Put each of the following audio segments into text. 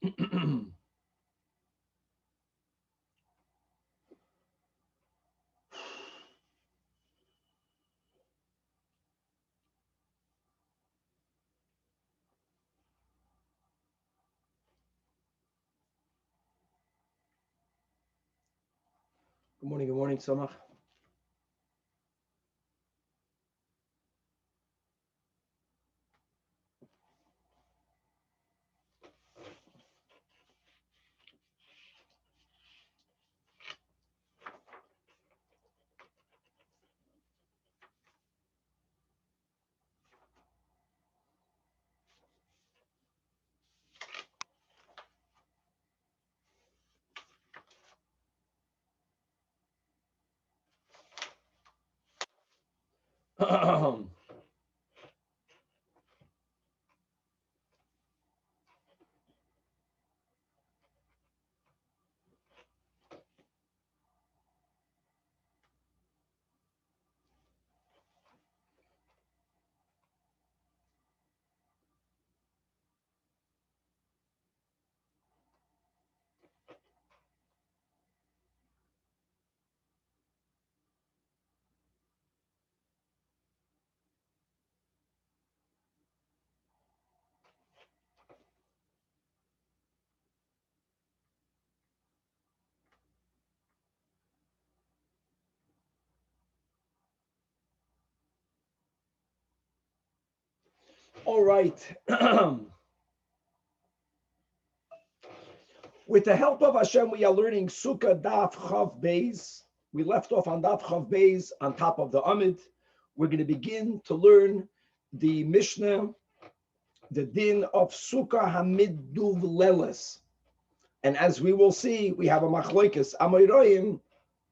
Good morning, Samach. All right. With the help of Hashem, we are learning Sukah Daf Chav Beis. We left off on Daf Chav Beis on top of the Amid. We're going to begin to learn the Mishnah, the din of Sukah Hamid Duv Leles. And as we will see, we have a Machlokes Amoraim.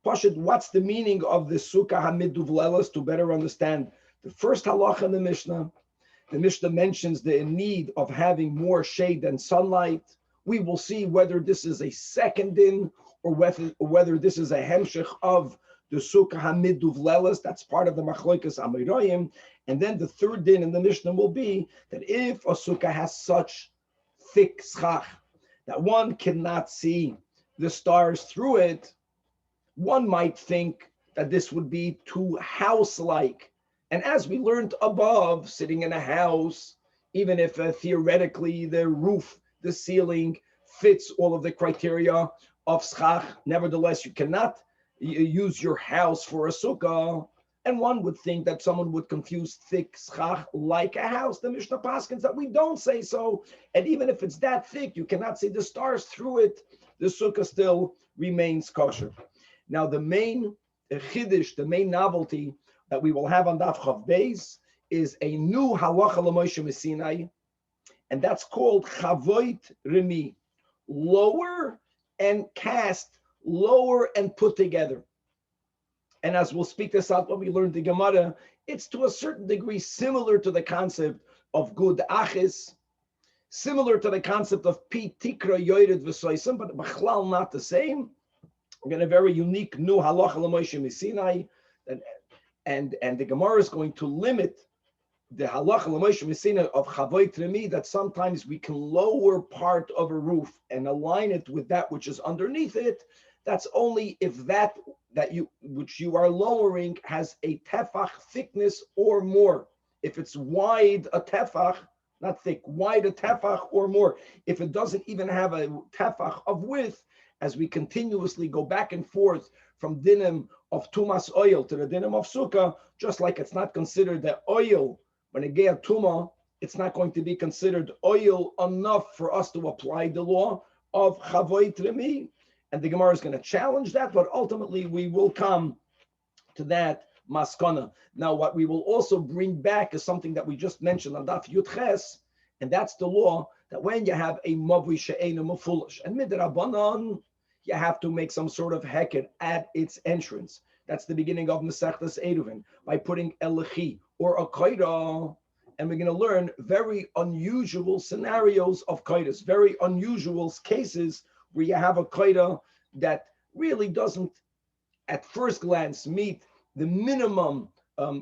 Pashut, what's the meaning of the Sukah Hamid Duv Leles to better understand the first halacha in the Mishnah? The Mishnah mentions the need of having more shade than sunlight. We will see whether this is a second din or whether this is a hemshech of the Sukah Hamid Duv Leles. That's part of the Machlokes Amoraim. And then the third din in the Mishnah will be that if a Sukah has such thick schach that one cannot see the stars through it, one might think that this would be too house-like. And as we learned above, sitting in a house, even if theoretically the roof, the ceiling fits all of the criteria of schach, nevertheless, you cannot use your house for a sukkah. And one would think that someone would confuse thick schach like a house. The Mishnah paskins that we don't say so. And even if it's that thick, you cannot see the stars through it, the sukkah still remains kosher. Now, the main chiddush, the main novelty that we will have on Daf Chav Beis is a new halacha l'Moshe Messinai, and that's called Chavoit Remi, lower and cast, lower and put together. And as we'll speak this out when we learn the Gemara, it's to a certain degree similar to the concept of good achis, similar to the concept of pi tikra yored v'soisim, but b'chlal not the same. We're going to have a very unique new halacha l'Moshe Messinai, and the Gemara is going to limit the halacha l'Moshe Messinai of Chavoit Remi, that sometimes we can lower part of a roof and align it with that which is underneath it. That's only if that which you are lowering has a tefach thickness or more. If it's wide a tefach, not thick, wide a tefach or more. If it doesn't even have a tefach of width, as we continuously go back and forth from dinim of tumas oil to the dinim of sukkah, just like it's not considered the oil when it get tuma, it's not going to be considered oil enough for us to apply the law of chavoit remi. And the Gemara is going to challenge that, but ultimately we will come to that maskana. Now, what we will also bring back is something that we just mentioned on Daf Yud Ches, and that's the law that when you have a mavui she'einu mefulish, and midrabanan, you have to make some sort of heket at its entrance. That's the beginning of Masechtas Eruvin, by putting elechi or a koida. And we're going to learn very unusual scenarios of koidas, very unusual cases where you have a koida that really doesn't, at first glance, meet the minimum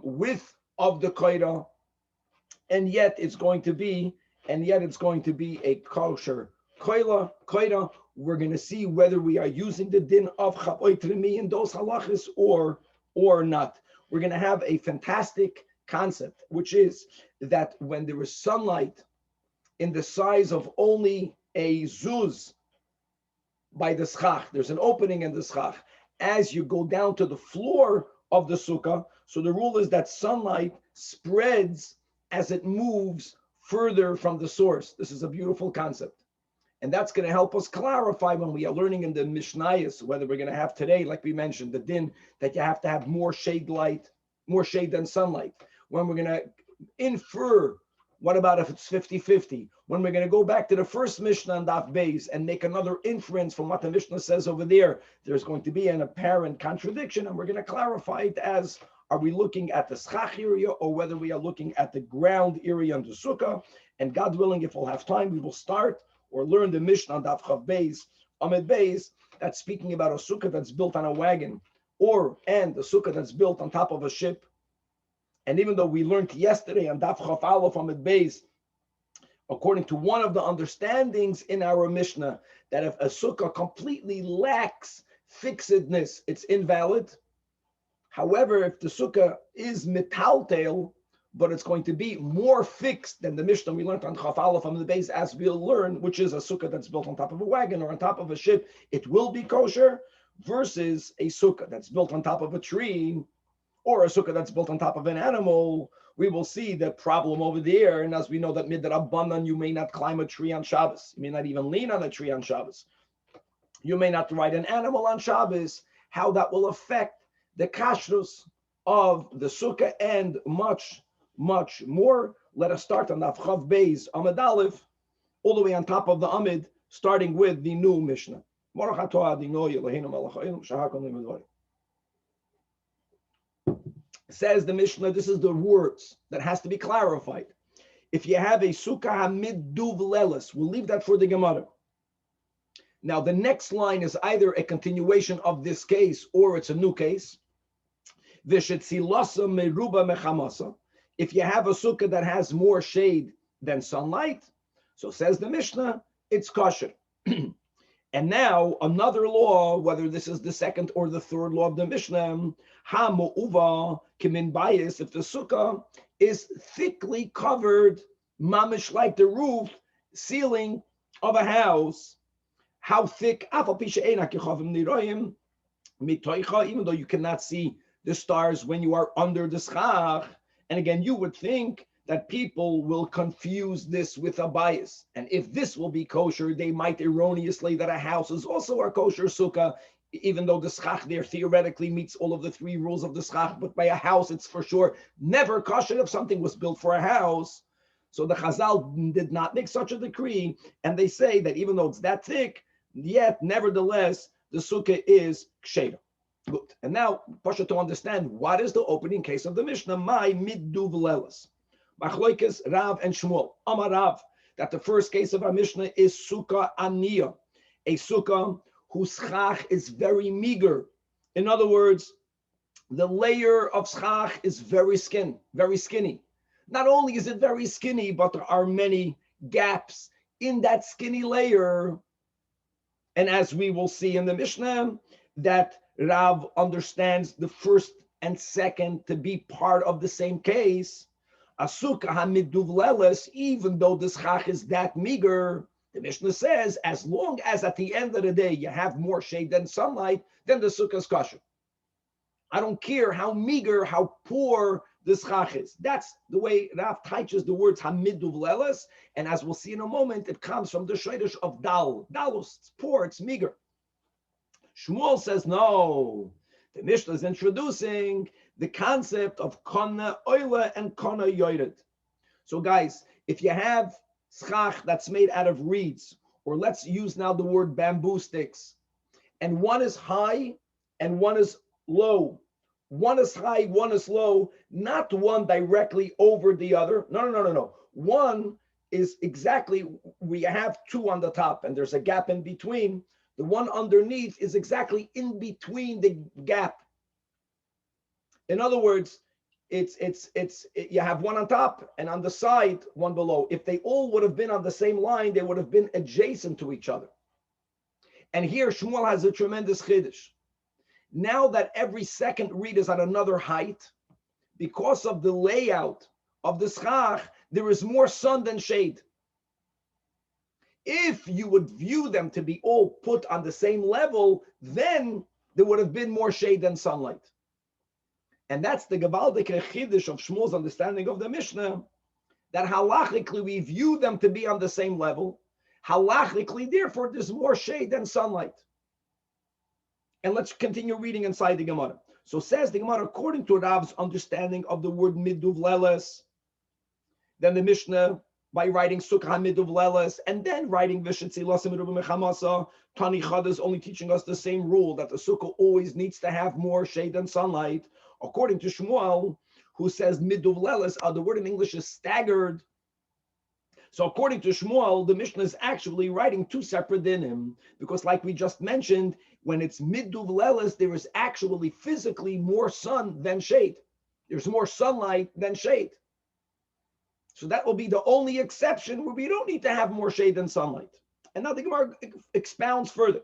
width of the koida, and yet it's going to be a kosher koira, we're going to see whether we are using the din of chaboy trimi in those halachas or not. We're going to have a fantastic concept, which is that when there is sunlight in the size of only a zuz by the schach, there's an opening in the schach. As you go down to the floor of the sukkah, so the rule is that sunlight spreads as it moves further from the source. This is a beautiful concept. And that's going to help us clarify when we are learning in the Mishnayos, whether we're going to have today, like we mentioned, the din that you have to have more shade than sunlight. When we're going to infer, what about if it's 50-50? When we're going to go back to the first Mishnah on Daf Beis and make another inference from what the Mishnah says over there, there's going to be an apparent contradiction, and we're going to clarify it as, are we looking at the schach area or whether we are looking at the ground area on the sukkah? And God willing, if we'll have time, we will start or learn the Mishnah on Daf Chav Beis, Amid Beis, that's speaking about a sukkah that's built on a wagon, and the sukkah that's built on top of a ship. And even though we learned yesterday on Daf Chav Aleph Amid Beis, according to one of the understandings in our Mishnah, that if a sukkah completely lacks fixedness, it's invalid. However, if the sukkah is metaltail, but it's going to be more fixed than the Mishnah we learned on Chaf Aleph from the base, as we'll learn, which is a sukkah that's built on top of a wagon or on top of a ship, it will be kosher, versus a sukkah that's built on top of a tree or a sukkah that's built on top of an animal. We will see the problem over there. And as we know that midrabbanan, you may not climb a tree on Shabbos. You may not even lean on a tree on Shabbos. You may not ride an animal on Shabbos. How that will affect the kashrus of the sukkah and much more. Let us start on Daf Chav Beis Amid Aleph, all the way on top of the Amid, starting with the new Mishnah. Says the Mishnah, this is the words that has to be clarified. If you have a sukkah hamid duv lelis, we'll leave that for the Gemara. Now the next line is either a continuation of this case or it's a new case. If you have a sukkah that has more shade than sunlight, so says the Mishnah, it's kosher. And now another law, whether this is the second or the third law of the Mishnah, ha mu'uva kimin bayis, if the sukkah is thickly covered, mamish like the roof, ceiling of a house, how thick, even though you cannot see the stars when you are under the schach. And again, you would think that people will confuse this with a bias. And if this will be kosher, they might erroneously that a house is also a kosher sukkah, even though the schach there theoretically meets all of the three rules of the schach, but by a house, it's for sure never kosher if something was built for a house. So the Chazal did not make such a decree. And they say that even though it's that thick, yet nevertheless, the sukkah is ksheira. Good. And now, Pasha, to understand what is the opening case of the Mishnah, my midduv lelis. Machloikes Rav and Shmuel. Amar Rav, that the first case of our Mishnah is Sukah Aniyah, a sukkah whose schach is very meager. In other words, the layer of schach is very skinny. Not only is it very skinny, but there are many gaps in that skinny layer. And as we will see in the Mishnah, that Rav understands the first and second to be part of the same case. A sukkah hamidduv lelis, even though the schach is that meager, the Mishnah says, as long as at the end of the day you have more shade than sunlight, then the sukkah is kosher. I don't care how meager, how poor the schach is. That's the way Rav teaches the words hamidduv lelis, and as we'll see in a moment, it comes from the shaydish of dal. Dalus, it's poor, it's meager. Shmuel says, no, the Mishnah is introducing the concept of kona oila and kona yored. So guys, if you have schach that's made out of reeds, or let's use now the word bamboo sticks, and one is high and one is low. One is high, one is low, not one directly over the other. No. One is exactly, we have two on the top and there's a gap in between. The one underneath is exactly in between the gap. In other words, You have one on top and on the side one below. If they all would have been on the same line, they would have been adjacent to each other. And here Shmuel has a tremendous chiddush. Now that every second reed is at another height, because of the layout of the schach, there is more sun than shade. If you would view them to be all put on the same level, then there would have been more shade than sunlight. And that's the gewaldige chiddush of Shmuel's understanding of the Mishnah, that halachically we view them to be on the same level. Halachically, therefore, there's more shade than sunlight. And let's continue reading inside the Gemara. So says the Gemara, according to Rav's understanding of the word miduvleles, then the Mishnah, by writing Sukah miduvleles, and then writing Vishitzilas Miruba Mechamasa, Tani Chada is only teaching us the same rule, that the Sukkah always needs to have more shade than sunlight. According to Shmuel, who says miduvleles, the word in English is staggered. So according to Shmuel, the Mishnah is actually writing two separate dinim, because like we just mentioned, when it's miduvleles, there is actually physically more sun than shade. There's more sunlight than shade. So that will be the only exception where we don't need to have more shade than sunlight. And now the Gemara expounds further.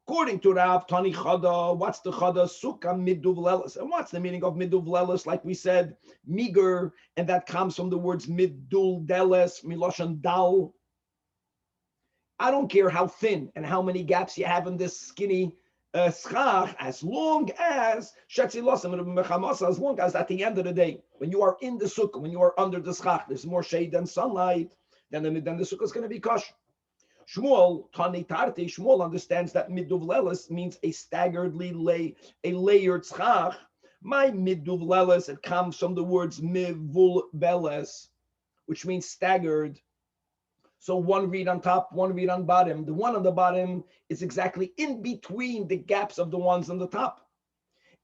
According to Rav, Tani Chada, what's the Chada? Sukah miduvleles. And what's the meaning of miduvleles? Like we said, meager, and that comes from the words miduldeles, miloshan dal. I don't care how thin and how many gaps you have in this skinny schach, as long as as long as at the end of the day, when you are in the sukkah, when you are under the schach, there's more shade than sunlight, then the sukkah is going to be kosher. Shmuel, Tani Tarti, Shmuel understands that miduvleles means a staggeredly a layered schach. My miduvleles, it comes from the words mivulbeles, which means staggered. So one reed on top, one reed on bottom. The one on the bottom is exactly in between the gaps of the ones on the top.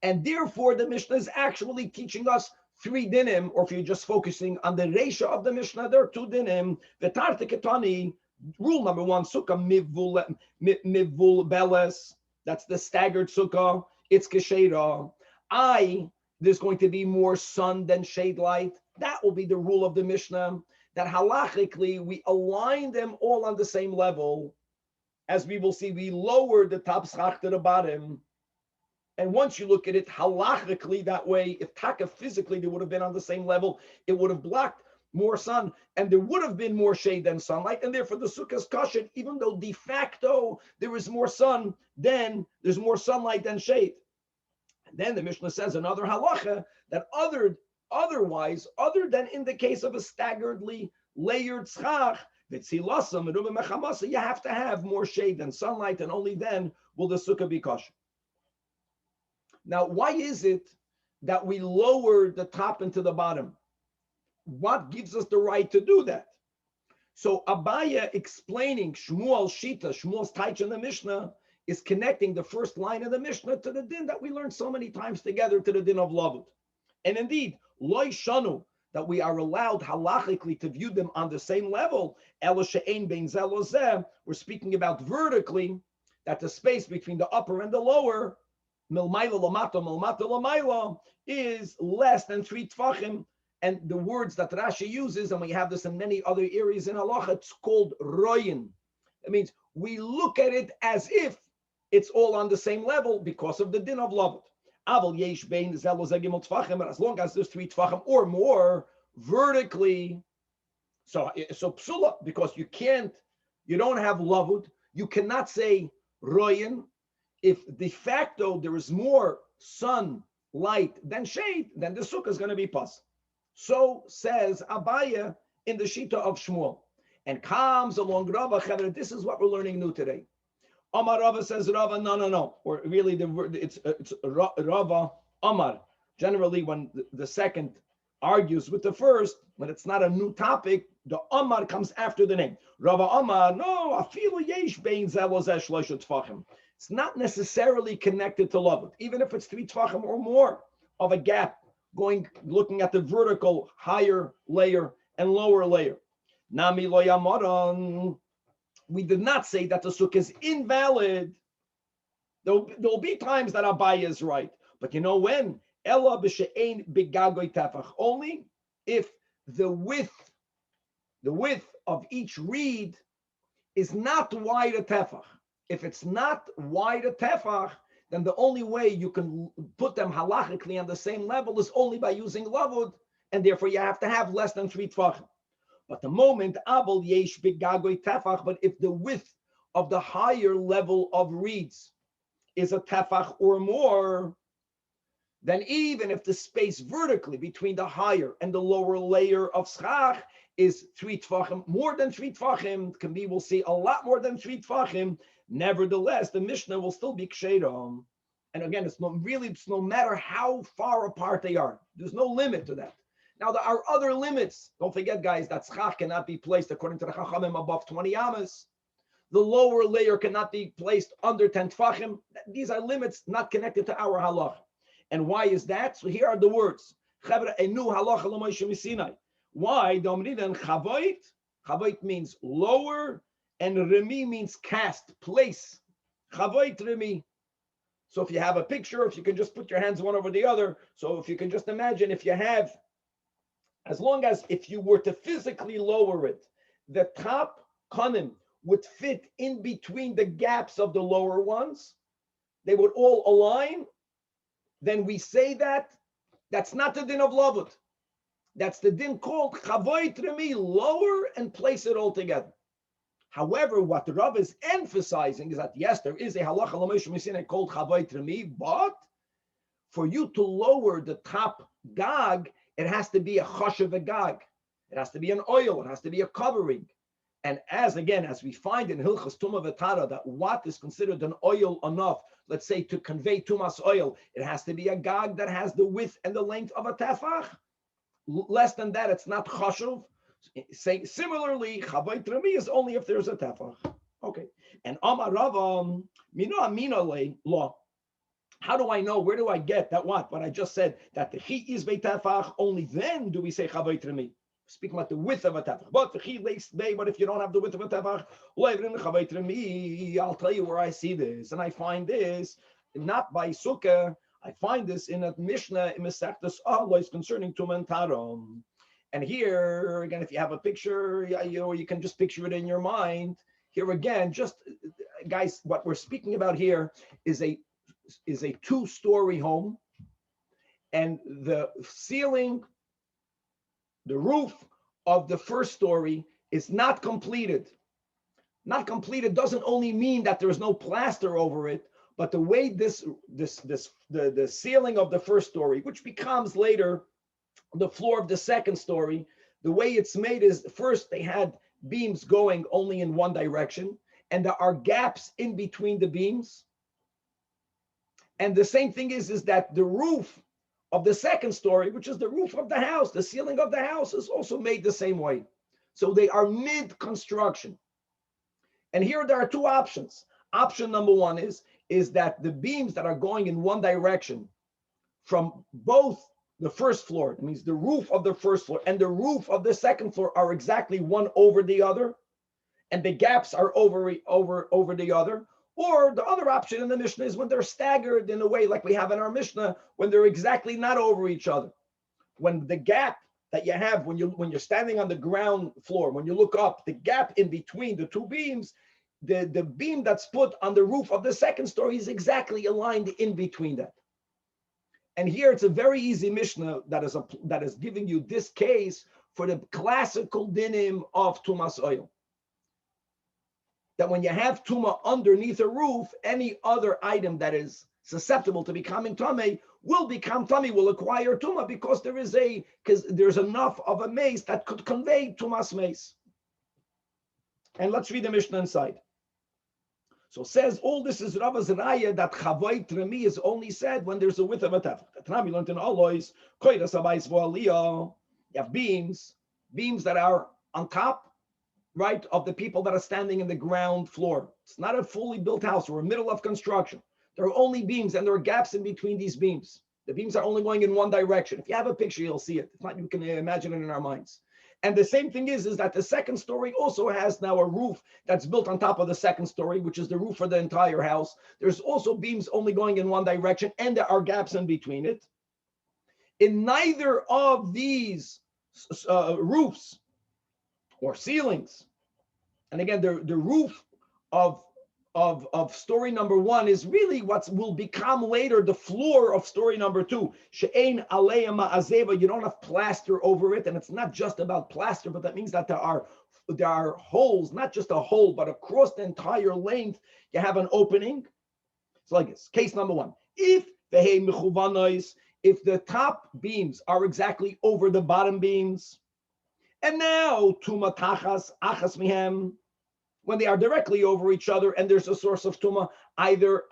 And therefore, the Mishnah is actually teaching us three dinim, or if you're just focusing on the ratio of the Mishnah, there are two dinim. The Tarti Ketani, rule number one, Sukkah mivul beles. That's the staggered Sukkah. It's keshera. There's going to be more sun than shade light. That will be the rule of the Mishnah, that halachically we align them all on the same level. As we will see, we lower the top schach to the bottom. And once you look at it halachically that way, if taka physically they would have been on the same level, it would have blocked more sun, and there would have been more shade than sunlight, and therefore the sukkah is kosher, even though de facto there is more sun, then there's more sunlight than shade. And then the Mishnah says another halacha, that otherwise, other than in the case of a staggeredly layered schach, you have to have more shade than sunlight, and only then will the sukkah be kosher. Now, why is it that we lower the top into the bottom? What gives us the right to do that? So Abaya explaining Shmuel's Shita, Shmuel's Taich in the Mishnah, is connecting the first line of the Mishnah to the din that we learned so many times together, to the din of Lavut. And indeed, Loi Shanu, that we are allowed halachically to view them on the same level. Elo she'ein bein zeh lo zeh, we're speaking about vertically, that the space between the upper and the lower, milmayla lamato, milmato lamayla, is less than 3 tfachim. And the words that Rashi uses, and we have this in many other areas in halacha, it's called royin. It means we look at it as if it's all on the same level because of the din of lavut. Aval yesh bein zelo zegimot tfachim, but as long as there's 3 tfachim or more vertically, so psula, because you don't have lavut, you cannot say royin. If de facto there is more sun, light than shade, then the sukkah is going to be pas. So says Abaya in the Shita of Shmuel, and comes along Rava. This is what we're learning new today. Amar Rava says Rava, no, or really the word it's Rava Amar. Generally, when the second argues with the first, when it's not a new topic, the Amar comes after the name. Rava Amar, no, afilu yesh bein zelo zeh shloisha tfachim. It's not necessarily connected to lavut, even if it's 3 tfachim or more of a gap, looking at the vertical higher layer and lower layer. Nami lo yamaran. We did not say that the sukkah is invalid. There'll be times that Abaya is right, but you know when? Ella b'she'ein begagoy tefach. Only if the width of each reed is not wide a tefach. If it's not wide a tefach, then the only way you can put them halachically on the same level is only by using lavud, and therefore you have to have less than 3 tefachim. But the moment abel yesh begagoy tefach, but if the width of the higher level of reeds is a tefach or more, then even if the space vertically between the higher and the lower layer of schach is 3 tefachim, more than 3 tefachim, can be, we'll see a lot more than 3 tefachim, nevertheless, the Mishnah will still be ksheira. And again, it's no matter how far apart they are. There's no limit to that. Now, there are other limits. Don't forget, guys, that schach cannot be placed, according to the Chachamim, above 20 amas. The lower layer cannot be placed under 10 tefachim. These are limits not connected to our halach. And why is that? So here are the words. Why? Chavoit means lower, and remi means cast, place. Chavoit remi. So if you have a picture, if you can just put your hands one over the other, so if you can just imagine, if you have, as long as if you were to physically lower it, the top kanim would fit in between the gaps of the lower ones, they would all align, then we say that that's not the din of lavud. That's the din called chavoit remi, lower and place it all together. However, what the Rav is emphasizing is that yes, there is a halacha l'moshe misina called chavoit remi, but for you to lower the top gag, it has to be a chashav gag. It has to be an oil. It has to be a covering. And as we find in Hilchas Tumah V'Tara, that what is considered an oil enough, let's say to convey tumas oil, it has to be a gag that has the width and the length of a tefach. Less than that, it's not chashuv. Similarly, chavoit remi is only if there's a tefach. Okay. And Amar Rava, mino amina law. How do I know? Where do I get that? What I just said, that the chi is tefach. Only then do we say chavoit remi. Speaking about the width of a tefach. But if you don't have the width of a tefach, I'll tell you where I see this. And I find this not by Sukah. I find this in a Mishnah in Masechtas Ahlos concerning Tumah and Tarom. And here, again, if you have a picture, you can just picture it in your mind. Here again, just, guys, what we're speaking about here is a 2-story home. And the ceiling, the roof of the first story is not completed. Not completed doesn't only mean that there's no plaster over it, but the way the ceiling of the first story, which becomes later the floor of the second story, the way it's made is first they had beams going only in one direction, and there are gaps in between the beams. And the same thing is that the roof of the second story, which is the roof of the house, the ceiling of the house is also made the same way. So they are mid-construction. And here there are 2 options. Option number 1 is that the beams that are going in one direction from both the first floor, it means the roof of the first floor and the roof of the second floor are exactly one over the other, and the gaps are over the other. Or the other option in the Mishnah is when they're staggered in a way like we have in our Mishnah, when they're exactly not over each other. When the gap that you have when you're standing on the ground floor, when you look up, the gap in between the 2 beams, the beam that's put on the roof of the second story is exactly aligned in between that. And here it's a very easy Mishnah that is giving you this case for the classical dinim of tumas oil. That when you have tuma underneath a roof, any other item that is susceptible to becoming tamei will become tamei, will acquire tuma, because there's enough of a mace that could convey tumas mace. And let's read the Mishnah inside. So it says all this is Rava's raya that chavoit remi is only said when there's a width of a tefach. The Tanach learned in Aliyah, koiras abayis v'Aliyah. You have beams that are on top, right, of the people that are standing in the ground floor. It's not a fully built house. We're in the middle of construction. There are only beams, and there are gaps in between these beams. The beams are only going in one direction. If you have a picture, you'll see it. If not, you can imagine it in our minds. And the same thing is that the second story also has now a roof that's built on top of the second story, which is the roof for the entire house. There's also beams only going in one direction, and there are gaps in between it. in neither of these roofs or ceilings. And again, the roof of story number one is really what will become later the floor of story number two. She'ein aliyah ma'azeva, you don't have plaster over it, and it's not just about plaster, but that means that there are holes, not just a hole, but across the entire length, you have an opening. It's like this. Case number one. If the top beams are exactly over the bottom beams, and now tuma tachas achas mihem, when they are directly over each other, and there's a source of tuma, either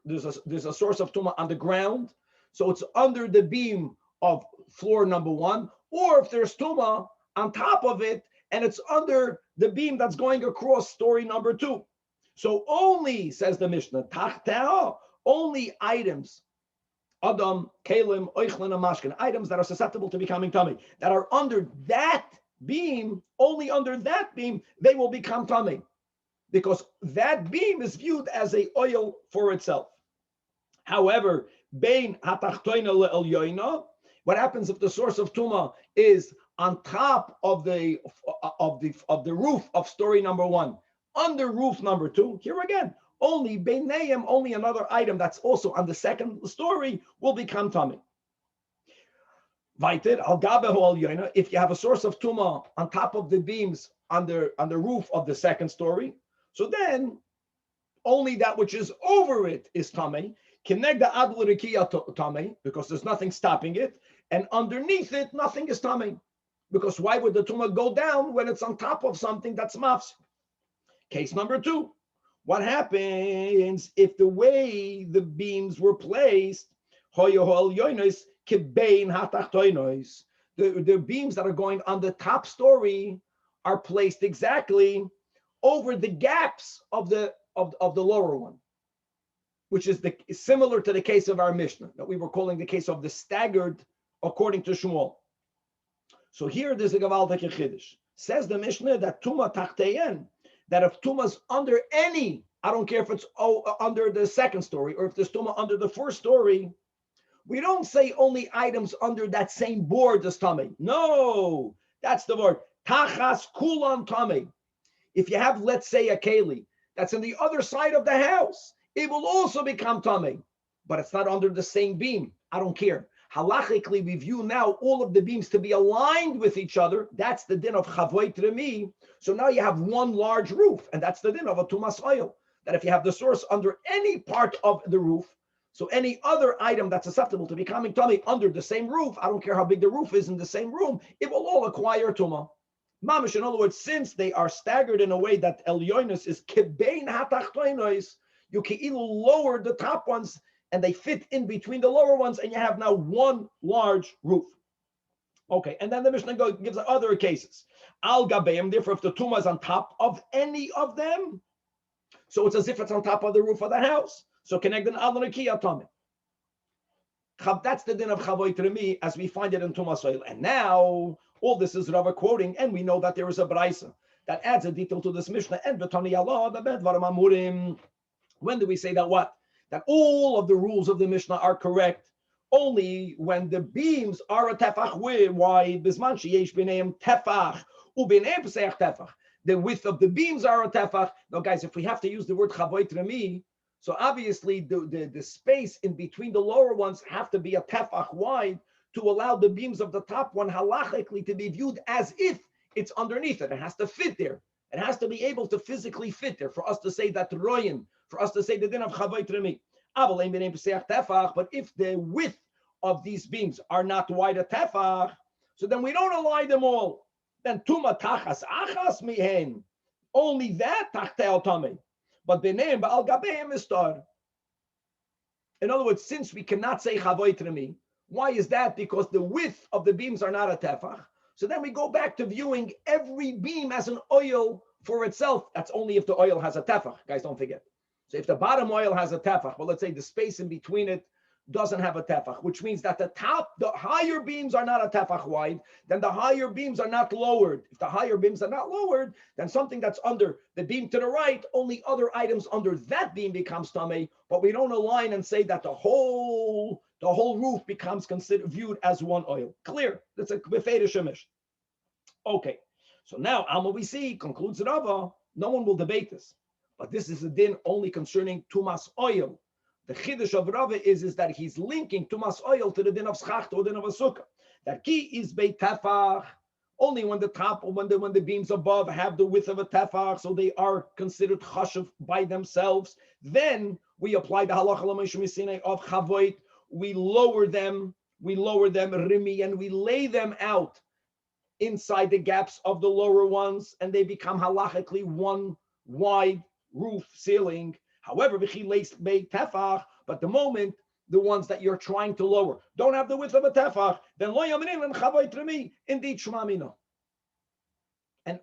there's a source of tuma on the ground, so it's under the beam of floor number one, or if there's tuma on top of it, and it's under the beam that's going across story number two. So only, says the Mishnah, tachteh, only items, adam, kalim, oichlin, and mashkin, items that are susceptible to becoming tummy, that are under that beam, only under that beam, they will become tummy, because that beam is viewed as a oil for itself. However, bein hatachtoina le'elyoina, what happens if the source of tuma is on top of the roof of story number one, under roof number two? Here again, only beineim, only another item that's also on the second story will become tummy. Weiter, al gabehu elyoina, if you have a source of tuma on top of the beams on the roof of the second story, so then only that which is over it is tummy, kinegda ad l'rikiya tummy, because there's nothing stopping it, and underneath it nothing is tummy, because why would the tumah go down when it's on top of something that's mafs? Case number two, what happens if the way the beams were placed, the beams that are going on the top story are placed exactly over the gaps of the lower one, which is similar to the case of our Mishnah that we were calling the case of the staggered according to Shmuel. So here there's a Gavaldik Chiddush. Says the Mishnah that Tuma Tachteyen, that if Tuma's under any, I don't care if it's under the second story or if there's Tuma under the first story, we don't say only items under that same board as Tame. No, that's the word. Tachas Kulan Tame. If you have, let's say, a keli that's on the other side of the house, it will also become Tame, but it's not under the same beam. I don't care. Halachically, we view now all of the beams to be aligned with each other. That's the din of Chavoy Tremi. So now you have one large roof, and that's the din of a Tumas oil. That if you have the source under any part of the roof, so any other item that's susceptible to becoming Tame under the same roof, I don't care how big the roof is in the same room, it will all acquire Tuma. Mamish, in other words, since they are staggered in a way that Elyonis is kebein hatachtoinos, you can lower the top ones and they fit in between the lower ones, and you have now one large roof. Okay, and then the Mishnah gives other cases. Al gabeim, therefore, if the tuma is on top of any of them, so it's as if it's on top of the roof of the house. So connect an al nakiya tame. That's the din of Chavoy Tremi as we find it in Tumas Oil. And now all this is Rava quoting, and we know that there is a Braisa that adds a detail to this Mishnah. And when do we say that what? That all of the rules of the Mishnah are correct only when the beams are a tefach wide. Bisman sheyesh b'neim tefach u'b'neim pesach tefach. The width of the beams are a tefach. Now, guys, if we have to use the word Chavoy Tremi, so obviously the space in between the lower ones have to be a tefach wide to allow the beams of the top one halachically to be viewed as if it's underneath it. It has to fit there. It has to be able to physically fit there for us to say that royin, for us to say the din of Chavoy Tremi. But if the width of these beams are not wide a tefach, so then we don't align them all. Then tuma tachas achas mihen, only that tachtei tame. But beneim ba'al gabeim istar. In other words, since we cannot say Chavoy Tremi, why is that? Because the width of the beams are not a tefach. So then we go back to viewing every beam as an oil for itself. That's only if the oil has a tefach. Guys, don't forget. So if the bottom oil has a tefach, well, let's say the space in between it doesn't have a tefach, which means that the higher beams are not a tefach wide, then the higher beams are not lowered. If the higher beams are not lowered, then something that's under the beam to the right, only other items under that beam becomes tamei, but we don't align and say that the whole the whole roof becomes viewed as one oil. Clear. That's a befeida shemish. Okay. So now Alma we see concludes Rava. No one will debate this, but this is a din only concerning tumas oil. The chiddush of Rava is that he's linking tumas oil to the din of schach, to the din of a sukkah. That ki is beit tefach. Only when the top, or when the beams above have the width of a tefach, so they are considered chashuv by themselves. Then we apply the halacha l'mishum of chavoit. We lower them rimi, and we lay them out inside the gaps of the lower ones, and they become halachically one wide roof ceiling. However, but the moment the ones that you're trying to lower don't have the width of a tefach, then lo yaminin and chavoit rimi, indeed shmamino. And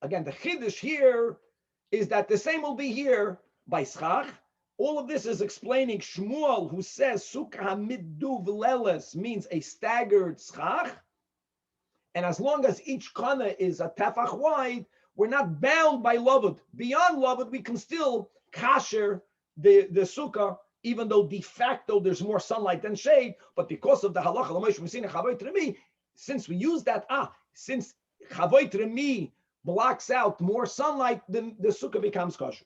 again, the chiddush here is that the same will be here by schach. All of this is explaining Shmuel, who says Sukah middu v'leles means a staggered schach. And as long as each kana is a tefach wide, we're not bound by lavud. Beyond lavud, we can still kasher the sukkah, even though de facto there's more sunlight than shade. But because of the halacha, since we use that, since chavoit remi blocks out more sunlight, then the sukkah becomes kosher.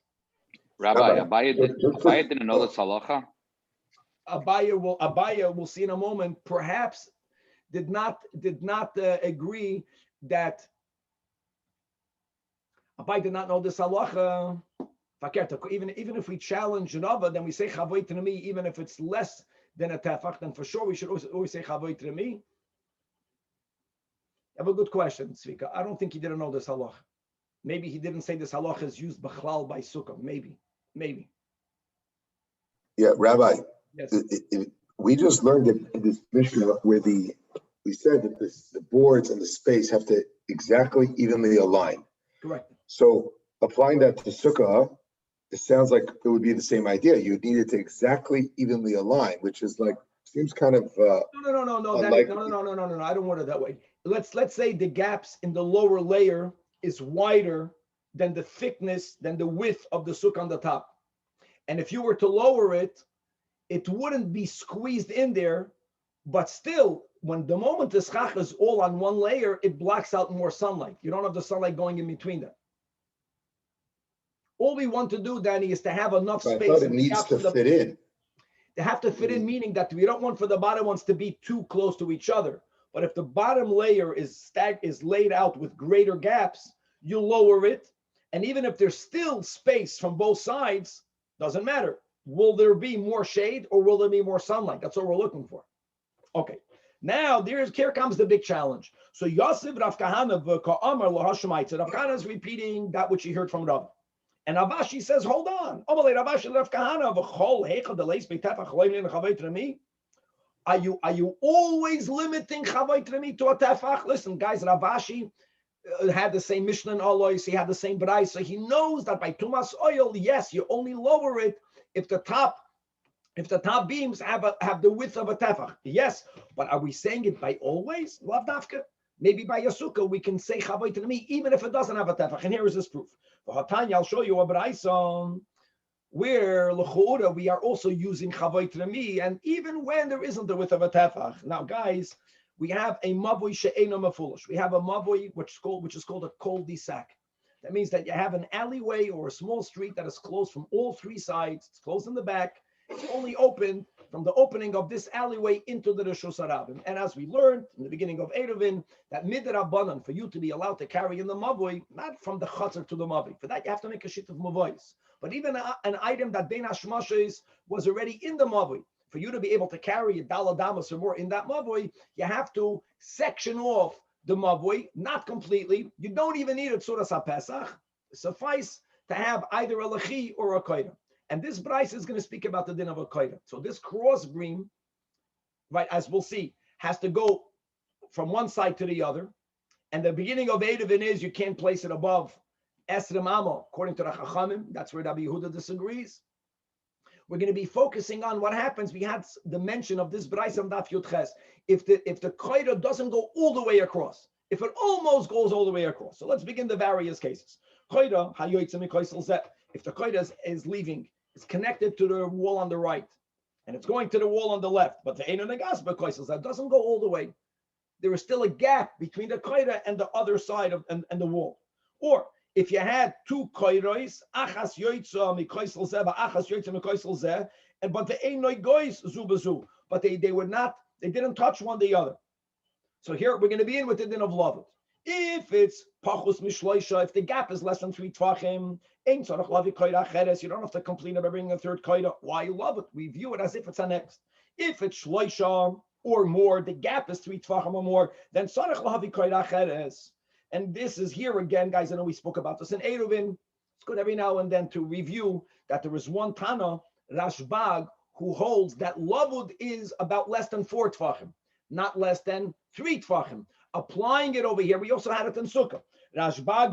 Rabbi, Abaye didn't know this halacha. Abaye will see in a moment, perhaps did not agree that Abaye did not know this halacha. Even if we challenge Rava, then we say chavoit remi, even if it's less than a tefach, then for sure we should always say chavoit remi. You have a good question, Tzvika. I don't think he didn't know this halacha. Maybe he didn't say this halacha is used b'chlal by sukkah. Maybe. Yeah, Rabbi. Yes. We just learned in this Mishnah where we said that the boards and the space have to exactly evenly align. Correct. So applying that to sukkah, it sounds like it would be the same idea. You need it to exactly evenly align, which is like seems kind of no. I don't want it that way. Let's say the gaps in the lower layer is wider than the thickness, than the width of the sukkah on the top. And if you were to lower it, it wouldn't be squeezed in there, but still, when the moment the schach is all on one layer, it blocks out more sunlight. You don't have the sunlight going in between them. All we want to do, Danny, is to have enough space. I thought it needs to fit in. They have to fit in, meaning that we don't want for the bottom ones to be too close to each other. But if the bottom layer is laid out with greater gaps, you lower it. And even if there's still space from both sides, doesn't matter. Will there be more shade or will there be more sunlight? That's what we're looking for. Okay. Now, here comes the big challenge. So Yosef Rav Kahana v'ka'amar l'hashemaitz. Rav Kahana is repeating that which he heard from Rav. And Avashi says, hold on. Are you always limiting chavoit remi to a tefach? Listen, guys, Ravashi had the same Mishnah and Alois. He had the same B'rais. So he knows that by tumas oil, yes, you only lower it if the top beams have the width of a tefach. Yes, but are we saying it by always? Lav dafka. Maybe by Yasuka we can say chavoit remi even if it doesn't have a tefach. And here is this proof. I'll show you a B'rais where l'chu'ura we are also using chavoit remi, and even when there isn't the width of a tefach. Now, guys, we have a mavoi she'eino mefulish. We have a mavoi which is called a cul-de-sac. That means that you have an alleyway or a small street that is closed from all three sides. It's closed in the back. It's only open from the opening of this alleyway into the Rishus Harabim. And as we learned in the beginning of Eruvin, that midrabanan, for you to be allowed to carry in the mavoi, not from the chatzar to the mavoi. For that, you have to make a shit of mavois. But even an item that bein hashmashes was already in the mavoi, for you to be able to carry a daladamas or more in that mavoi, you have to section off the mavoi, not completely. You don't even need a tzuras haPesach. Suffice to have either a lechi or a koida. And this B'rais is going to speak about the din of a koida. So this cross beam, right, as we'll see, has to go from one side to the other. And the beginning of Eruvin is you can't place it above Esrim Amo, according to the Chachamim. That's where Rabbi Yehuda disagrees. We're going to be focusing on what happens. We had the mention of this B'rais on Daf Yud Ches. If the koida doesn't go all the way across, if it almost goes all the way across. So let's begin the various cases. Koida, if the koida is leaving, it's connected to the wall on the right, and it's going to the wall on the left, but the Eino Negas B'Koisel Zeh doesn't go all the way. There is still a gap between the koira and the other side of and the wall. Or if you had two koiros, achas yoitza mikoisel zeh, achas yoitza mikoisel zeh, and but the einoi gois zu bezu, but they didn't touch one the other. So here we're going to be in with the din of lavud. If it's pachus mishloisha, if the gap is less than 3 tvachim, ein tzarach lavi koira acheres, you don't have to complain about bringing a third koira. Why you love it? We view it as if it's a next. If it's shloisha or more, the gap is 3 tvachim or more, then tzarach lavi koira acheres. And this is here again, guys. I know we spoke about this in Eruvin. It's good every now and then to review that there is one Tana, Rashbag, who holds that lavud is about less than 4 tvachim, not less than 3 tvachim. Applying it over here, we also had it in Sukah. Rashbag,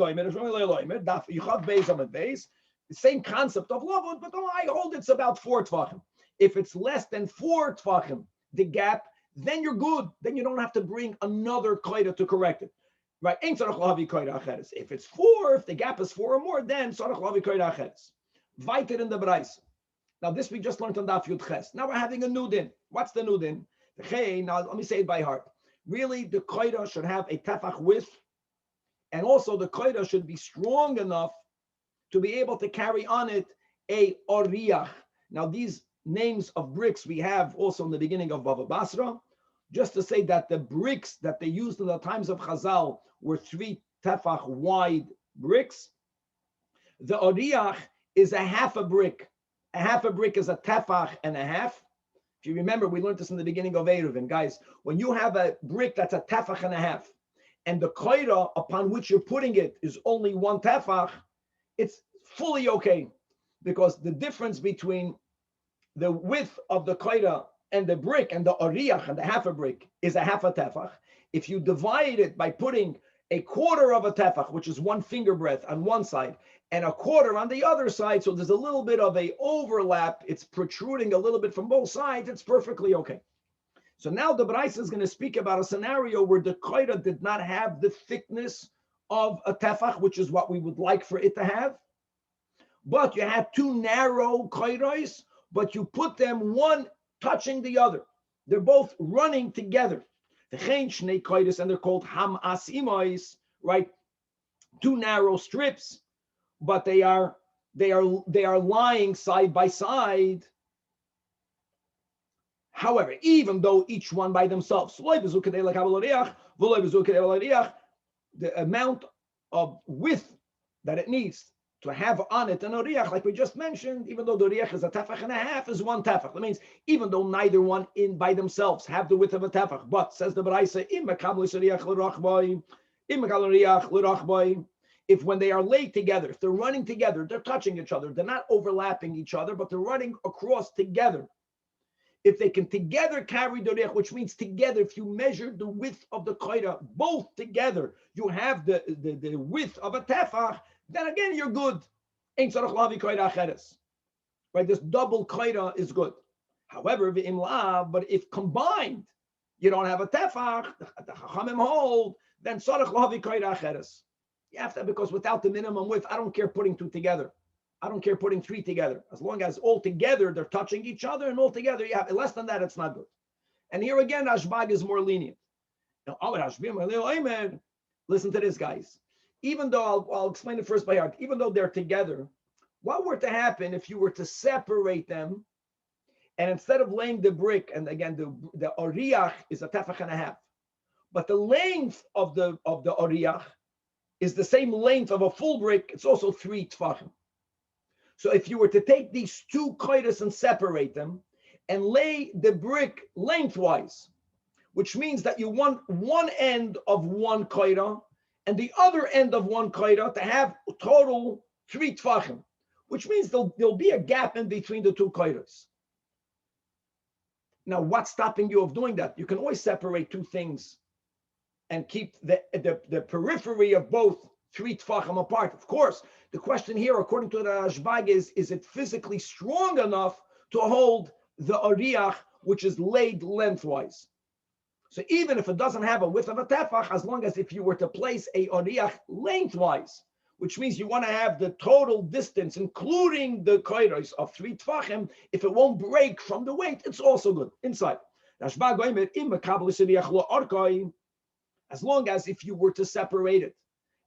the same concept of lavud, but I hold it's about 4 tvachim. If it's less than 4 tvachim, the gap, then you're good. Then you don't have to bring another koida to correct it. Right? If it's 4, if the gap is 4 or more, then tzarach lavi koira acheres. Weiter in the Brais. Now this we just learned on Daf Yud Ches. Now we're having a new din. What's the new din? Now let me say it by heart. Really, the koira should have a tefach width, and also the koira should be strong enough to be able to carry on it a oriach. Now these names of bricks we have also in the beginning of Bava Basra. Just to say that the bricks that they used in the times of Chazal were 3 tefach wide bricks. The oriach is a half a brick. A half a brick is a tefach and a half. If you remember, we learned this in the beginning of Eruvin, guys. When you have a brick that's a tefach and a half, and the koira upon which you're putting it is only 1 tefach, it's fully okay, because the difference between the width of the koira and the brick and the oriach and the half a brick is a half a tefach. If you divide it by putting a quarter of a tefach, which is 1 finger breadth on one side, and a quarter on the other side, so there's a little bit of a overlap, it's protruding a little bit from both sides, it's perfectly okay. So now the Brais is going to speak about a scenario where the koira did not have the thickness of a tefach, which is what we would like for it to have, but you have 2 narrow koiros, but you put them one touching the other. They're both running together. The chen shnei koiros, and they're called ham asimois, right? 2 narrow strips, but they are lying side by side. However, even though each one by themselves, the amount of width that it needs to have on it an oriach, like we just mentioned, even though the oriach is a tefach and a half, is 1 tefach. That means even though neither one in by themselves have the width of a tefach, but says the Baraisa, if when they are laid together, if they're running together, they're touching each other, they're not overlapping each other, but they're running across together. If they can together carry the oriach, which means together, if you measure the width of the koira, both together, you have the width of a tefach, then again, you're good. Right? This double koira is good. However, but if combined, you don't have a tefach, the chachamim hold, then tzarich lavi koira acheres. You have to, because without the minimum width, I don't care putting 2 together. I don't care putting 3 together. As long as all together they're touching each other, and all together you have less than that, it's not good. And here again, Rashbag is more lenient. Now, listen to this, guys. Even though I'll explain it first by heart, even though they're together, what were to happen if you were to separate them, and instead of laying the brick, and again the oriach is a tefach and a half, but the length of the oriach is the same length of a full brick, it's also 3 tefachim. So if you were to take these 2 koiros and separate them and lay the brick lengthwise, which means that you want one end of 1 koira and the other end of 1 koira to have total 3 tefachim, which means there'll be a gap in between the 2 koiros. Now, what's stopping you of doing that? You can always separate 2 things and keep the periphery of both 3 tefachim apart. Of course, the question here, according to the Rashbag, is it physically strong enough to hold the oriach, which is laid lengthwise? So even if it doesn't have a width of a tefach, as long as if you were to place a oriach lengthwise, which means you want to have the total distance, including the koiros of 3 tvachim. If it won't break from the weight, it's also good inside. As long as if you were to separate it,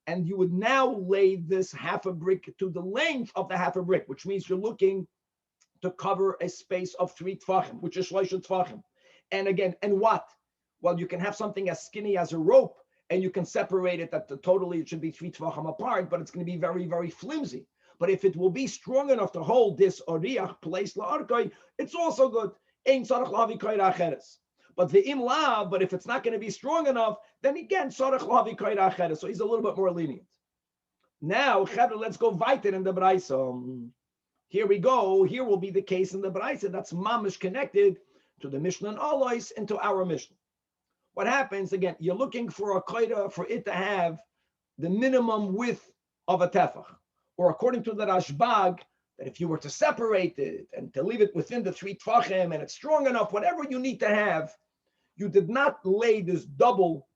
and you would now lay this half a brick to the length of the half a brick, which means you're looking to cover a space of 3 tvachim, which is shloisha tvachim. And again, and what? Well, you can have something as skinny as a rope, and you can separate it that totally it should be 3 tvachim apart, but it's going to be very, very flimsy. But if it will be strong enough to hold this oriach place la'arkoi, it's also good. Ein tzarich lahavi koira acheres. But the imla, but if it's not going to be strong enough, then again, tzarich lahavi koira acheres. So he's a little bit more lenient. Now, let's go weiter in the Braisa. Here we go. Here will be the case in the Braisa that's mamish connected to the Mishnah and Alois and to our Mishnah. What happens, again, you're looking for a koira for it to have the minimum width of a tefach. Or according to the Rashbag, that if you were to separate it and to leave it within the 3 tvachim and it's strong enough, whatever you need to have, you did not lay this double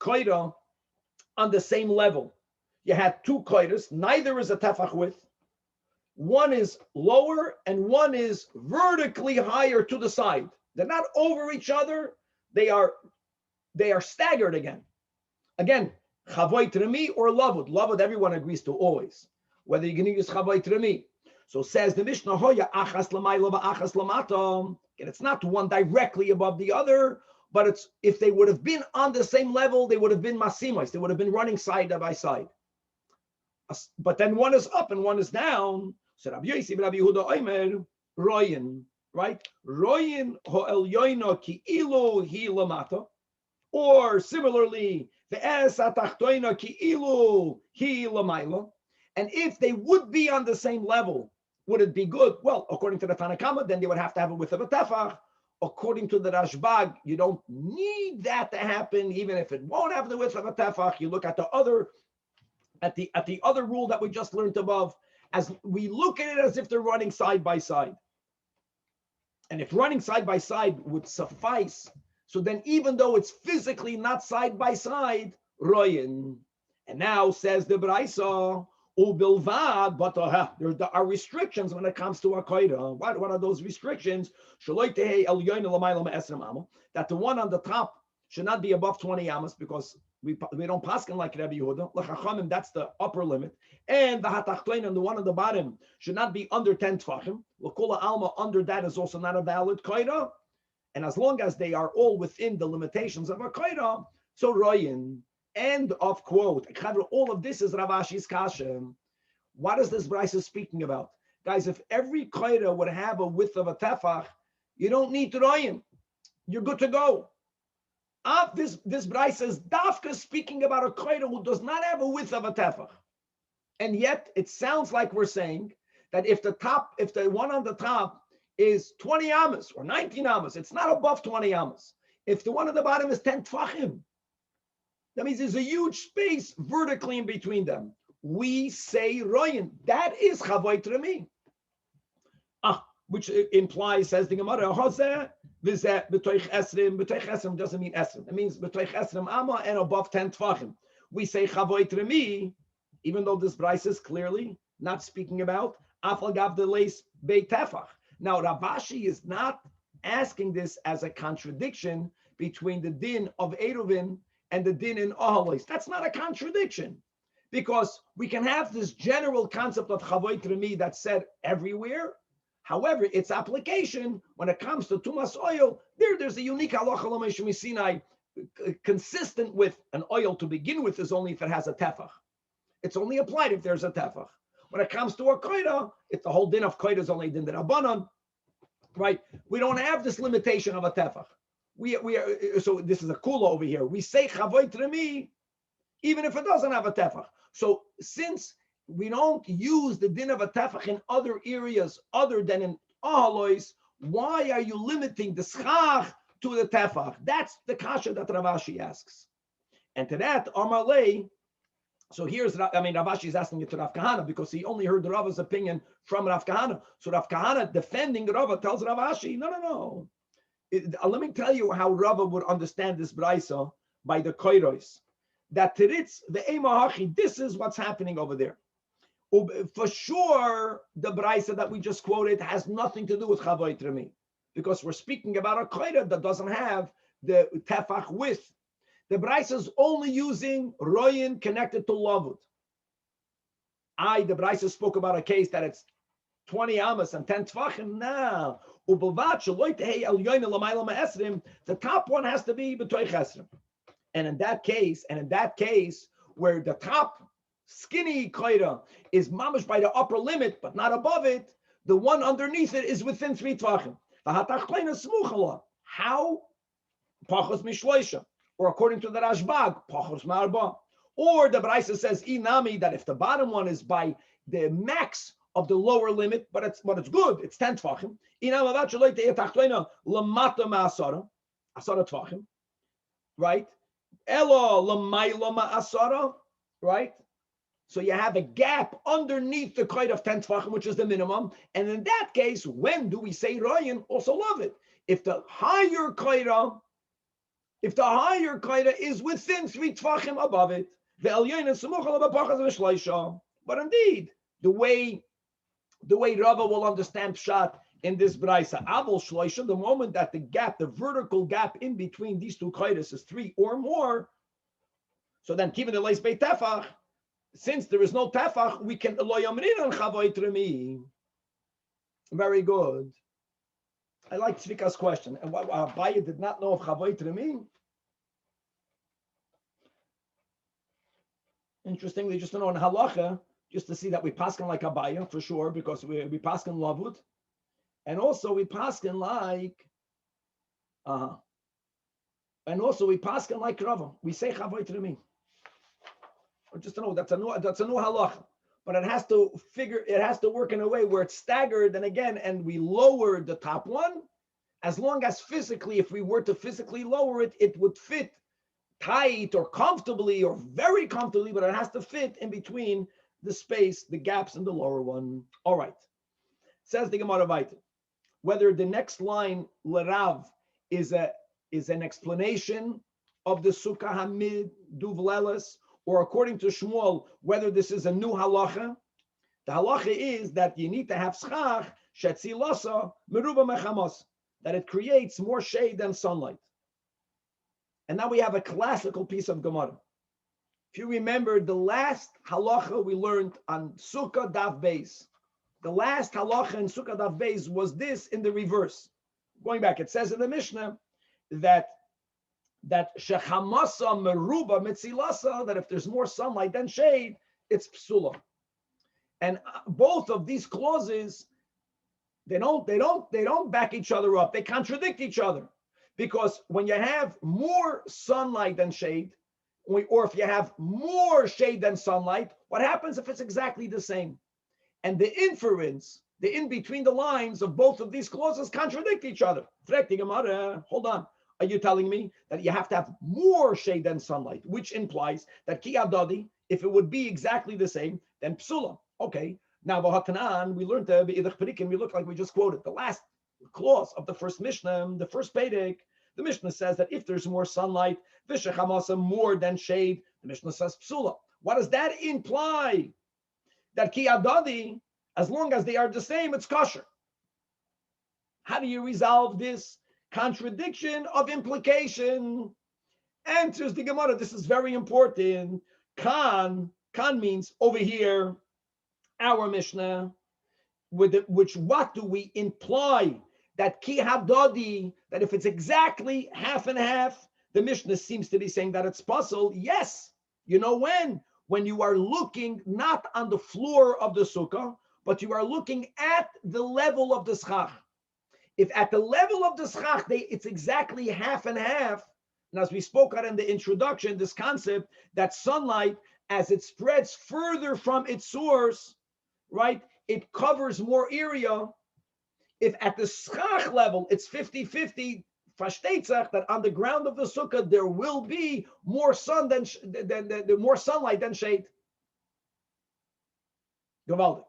koira on the same level. You had 2 koiras, neither is a tefach width. One is lower and one is vertically higher to the side. They're not over each other. They are staggered again. Again, chavoy tremi or lavud. Lavud, everyone agrees to always. Whether you're going to use chavoy tremi. So says the Mishnah, hoya achas lamayla achas lamatom. And it's not one directly above the other, but it's if they would have been on the same level, they would have been masimos. They would have been running side by side. But then one is up and one is down. So Rabbi Yossi, Rabbi Yehuda Omer, royin, right? Royin ho'elyoino ki ilu hi lamata. Or similarly, ve'es atachtoino ki ilu hi lamayla. And if they would be on the same level, would it be good? Well, according to the Tanach, then they would have to have a width of a tefach. According to the Rashbag, you don't need that to happen, even if it won't have the width of a tefach. You look at the other, at the other rule that we just learned above, as we look at it as if they're running side by side. And if running side by side would suffice, so then even though it's physically not side by side, royin. And now says the Braisa, ubilvad, but there are restrictions when it comes to a koira. What are those restrictions? That the one on the top should not be above 20 amas, because we don't paskin like Rabbi Yehuda. That's the upper limit. And the hatachtoin and the one on the bottom should not be under 10 tvachim. L'kula alma, under that is also not a valid koira. And as long as they are all within the limitations of a koira, so royin. End of quote. All of this is Rav Ashi's kasha. What is this Braisa speaking about? Guys, if every koira would have a width of a tefach, you don't need to royin. You're good to go. This Braisa is dafka speaking about a koira who does not have a width of a tefach. And yet it sounds like we're saying that if the one on the top is 20 amas or 19 amas, it's not above 20 amas. If the one on the bottom is 10 tvachim, that means there's a huge space vertically in between them. We say royin. That is chavoy tremi. Which implies, says the Gemara, b'toich esrim. B'toich esrim doesn't mean esrim. It means b'toich esrim amma and above 10 tvachim. We say chavoy tremi, even though this Braisa is clearly not speaking about afal gav de leis bei tefach. Now, Rav Ashi is not asking this as a contradiction between the din of Eruvin and the din in Ohalos. That's not a contradiction, because we can have this general concept of chavoy tremi that's said everywhere. However, its application when it comes to tumas oil, there's a unique halacha l'meishumi Sinai consistent with an oil to begin with is only if it has a tefach. It's only applied if there's a tefach. When it comes to a koida, if the whole din of koida is only din de rabbanan, right? We don't have this limitation of a tefach. We are, so this is a kula over here. We say chavoy tremi even if it doesn't have a tefach. So since we don't use the din of a tefach in other areas other than in ahalois, why are you limiting the schach to the tefach? That's the kasha that Rav Ashi asks. And to that, Amalei. So here's, Rav Ashi is asking it to Rav Kahana because he only heard the Rava's opinion from Rav Kahana. So Rav Kahana defending Rava tells Rav Ashi, no. Let me tell you how Rava would understand this Braisa by the koiros. that teritz the emahachi. This is what's happening over there. For sure, the brisa that we just quoted has nothing to do with chavoy tremi, because we're speaking about a koida that doesn't have the tefach width. The brisa is only using royin connected to lavud. The brisa spoke about a case that it's 20 amas and 10 tefachim. Now, the top one has to be b'toich esrim. And in that case, where the top skinny koida is mamish by the upper limit, but not above it, the one underneath it is within 3 tvachim. How? Pachos mishloisha, or according to the Rashbag, pachos marba. Or the Brisa says inami, that if the bottom one is by the max of the lower limit, but it's good, it's 10 tvachim. Inam avat shelo te'eh tachtoina lamata ma'asara, asara tvachim, right? Elo lamayla ma'asara, right? So you have a gap underneath the koid of 10 tvachim, which is the minimum. And in that case, when do we say royin? Also love it. If the higher koida is within 3 tvachim above it, the elyon is sumuchal b'pachas v'shleisha. But indeed, the way Rava will understand pshat in this brisa, avol shleisha, the moment that the vertical gap in between these two koidas is 3 or more, so then kiven the leis beit tefach. Since there is no tefach, we can lo yamrin on chavoy tremi. Very good. I like Tzvika's question. And what Abaye did not know of chavoy tremi. Interestingly, just to know in halacha, just to see that we paskin like Abaye for sure, because we paskin lavut, and also we paskin like, Rava. We say chavoy tremi. Or just to know that's a new halacha, but it has to work in a way where it's staggered, and we lower the top one, as long as physically, if we were to physically lower it, it would fit tight or comfortably or very comfortably, but it has to fit in between the space, the gaps in the lower one. All right, says the Gemara Vayter, whether the next line lerav is an explanation of the Sukah Hamid Duvlelis, or according to Shmuel, whether this is a new halacha. The halacha is that you need to have schach shetzilasa meruba mechamos, that it creates more shade than sunlight. And now we have a classical piece of Gemara. If you remember, the last halacha we learned on Sukah Daf Beis, the last halacha in Sukah Daf Beis was this in the reverse. Going back, it says in the Mishnah that shechamasa meruba mitzilasa, that if there's more sunlight than shade, it's psula. And both of these clauses, they don't back each other up. They contradict each other, because when you have more sunlight than shade, or if you have more shade than sunlight, what happens if it's exactly the same? And the inference, the in between the lines of both of these clauses contradict each other. Hold on. Are you telling me that you have to have more shade than sunlight, which implies that ki adadi, if it would be exactly the same, then psula. Okay. Now, we learned we look like we just quoted the last clause of the first Mishnah, the first Pedic. The Mishnah says that if there's more sunlight, v'shechamasa, more than shade, the Mishnah says psula. What does that imply? That ki adadi, as long as they are the same, it's kosher. How do you resolve this contradiction of implication? Answers the Gemara. This is very important. Kan means over here, our Mishnah, which what do we imply? That ki hadadi, that if it's exactly half and half, the Mishnah seems to be saying that it's possible. Yes. You know when you are looking not on the floor of the sukkah, but you are looking at the level of the schach. If at the level of the schach, it's exactly half and half, and as we spoke out in the introduction, this concept that sunlight, as it spreads further from its source, right, it covers more area. If at the schach level, it's 50-50, that on the ground of the sukkah, there will be more sun than more sunlight than shade. Gewaldig.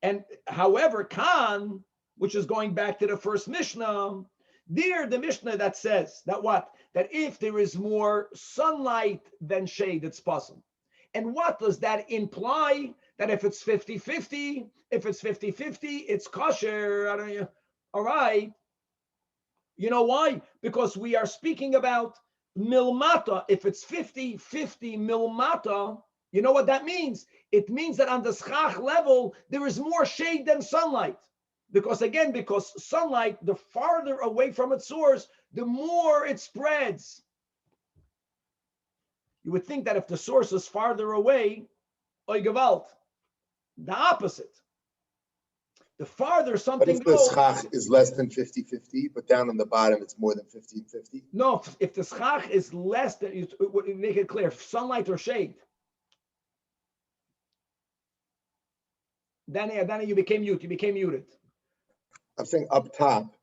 And however, Kan, which is going back to the first Mishnah, There, the Mishnah that says that what? That if there is more sunlight than shade, it's possible. And what does that imply? That if it's 50-50, it's kosher. I don't know. All right. You know why? Because we are speaking about milmata. If it's 50-50 milmata, you know what that means? It means that on the schach level, there is more shade than sunlight. Because again, because sunlight, the farther away from its source, the more it spreads. You would think that if the source is farther away, oy gewalt, the opposite. The farther something goes. But if the goes, schach is less than 50-50, but down on the bottom it's more than 50-50. No, if the schach is less than, you make it clear, sunlight or shade. Then you became mute. You became muted. I'm saying up top,